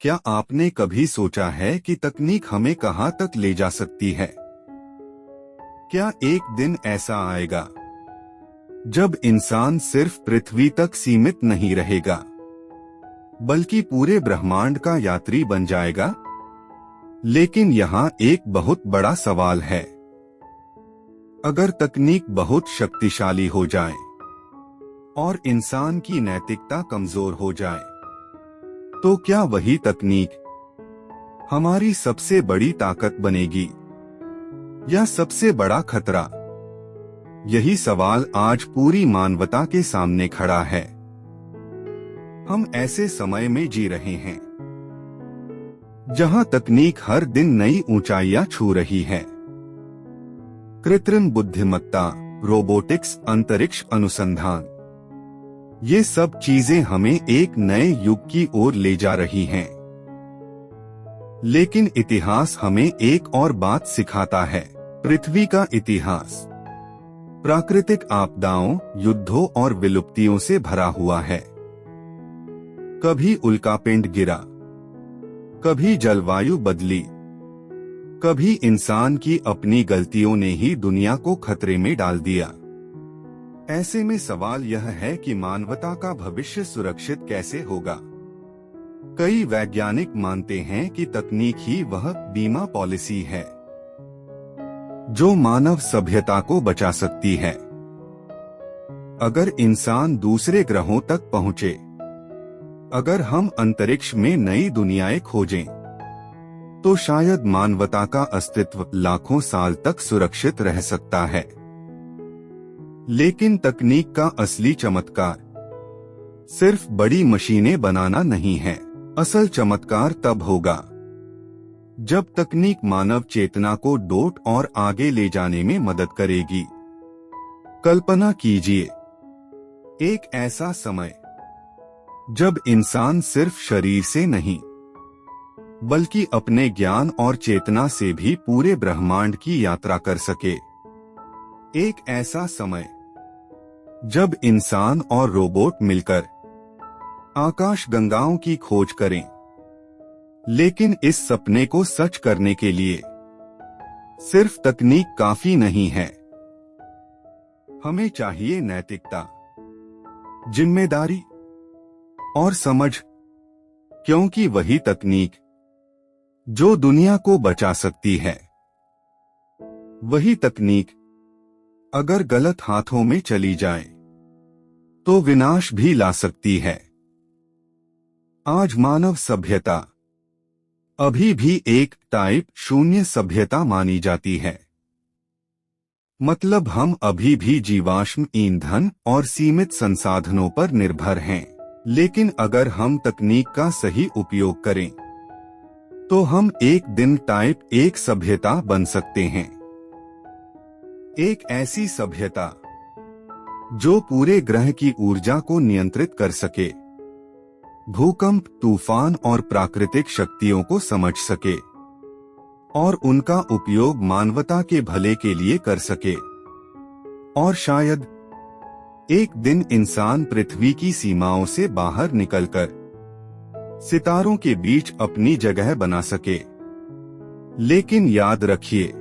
क्या आपने कभी सोचा है कि तकनीक हमें कहां तक ले जा सकती है? क्या एक दिन ऐसा आएगा जब इंसान सिर्फ पृथ्वी तक सीमित नहीं रहेगा, बल्कि पूरे ब्रह्मांड का यात्री बन जाएगा? लेकिन यहाँ एक बहुत बड़ा सवाल है। अगर तकनीक बहुत शक्तिशाली हो जाए और इंसान की नैतिकता कमजोर हो जाए, तो क्या वही तकनीक हमारी सबसे बड़ी ताकत बनेगी या सबसे बड़ा खतरा? यही सवाल आज पूरी मानवता के सामने खड़ा है। हम ऐसे समय में जी रहे हैं जहां तकनीक हर दिन नई ऊंचाइयां छू रही है। कृत्रिम बुद्धिमत्ता, रोबोटिक्स, अंतरिक्ष अनुसंधान, ये सब चीजें हमें एक नए युग की ओर ले जा रही हैं। लेकिन इतिहास हमें एक और बात सिखाता है। पृथ्वी का इतिहास प्राकृतिक आपदाओं, युद्धों और विलुप्तियों से भरा हुआ है। कभी उल्कापिंड गिरा, कभी जलवायु बदली, कभी इंसान की अपनी गलतियों ने ही दुनिया को खतरे में डाल दिया। ऐसे में सवाल यह है कि मानवता का भविष्य सुरक्षित कैसे होगा? कई वैज्ञानिक मानते हैं कि तकनीक ही वह बीमा पॉलिसी है जो मानव सभ्यता को बचा सकती है। अगर इंसान दूसरे ग्रहों तक पहुंचे, अगर हम अंतरिक्ष में नई दुनियाएं खोजें, तो शायद मानवता का अस्तित्व लाखों साल तक सुरक्षित रह सकता है। लेकिन तकनीक का असली चमत्कार सिर्फ बड़ी मशीनें बनाना नहीं है। असल चमत्कार तब होगा जब तकनीक मानव चेतना को डोट और आगे ले जाने में मदद करेगी। कल्पना कीजिए, एक ऐसा समय जब इंसान सिर्फ शरीर से नहीं, बल्कि अपने ज्ञान और चेतना से भी पूरे ब्रह्मांड की यात्रा कर सके। एक ऐसा समय जब इंसान और रोबोट मिलकर आकाश गंगाओं की खोज करें। लेकिन इस सपने को सच करने के लिए सिर्फ तकनीक काफी नहीं है। हमें चाहिए नैतिकता, जिम्मेदारी और समझ, क्योंकि वही तकनीक जो दुनिया को बचा सकती है, वही तकनीक अगर गलत हाथों में चली जाए तो विनाश भी ला सकती है। आज मानव सभ्यता अभी भी एक टाइप 0 सभ्यता मानी जाती है। मतलब हम अभी भी जीवाश्म ईंधन और सीमित संसाधनों पर निर्भर हैं। लेकिन अगर हम तकनीक का सही उपयोग करें, तो हम एक दिन टाइप 1 सभ्यता बन सकते हैं। एक ऐसी सभ्यता जो पूरे ग्रह की ऊर्जा को नियंत्रित कर सके, भूकंप, तूफान और प्राकृतिक शक्तियों को समझ सके और उनका उपयोग मानवता के भले के लिए कर सके। और शायद एक दिन इंसान पृथ्वी की सीमाओं से बाहर निकलकर सितारों के बीच अपनी जगह बना सके। लेकिन याद रखिए,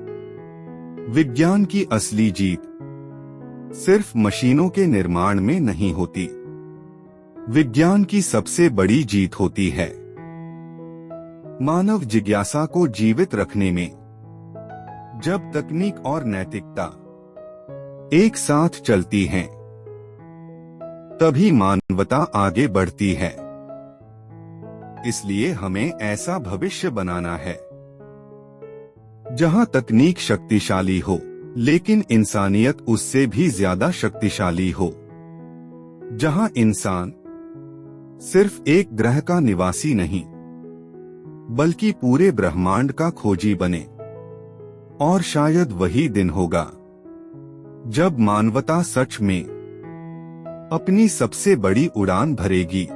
विज्ञान की असली जीत सिर्फ मशीनों के निर्माण में नहीं होती। विज्ञान की सबसे बड़ी जीत होती है मानव जिज्ञासा को जीवित रखने में। जब तकनीक और नैतिकता एक साथ चलती हैं, तभी मानवता आगे बढ़ती है। इसलिए हमें ऐसा भविष्य बनाना है जहां तकनीक शक्तिशाली हो, लेकिन इंसानियत उससे भी ज्यादा शक्तिशाली हो। जहां इंसान सिर्फ एक ग्रह का निवासी नहीं, बल्कि पूरे ब्रह्मांड का खोजी बने। और शायद वही दिन होगा जब मानवता सच में अपनी सबसे बड़ी उड़ान भरेगी।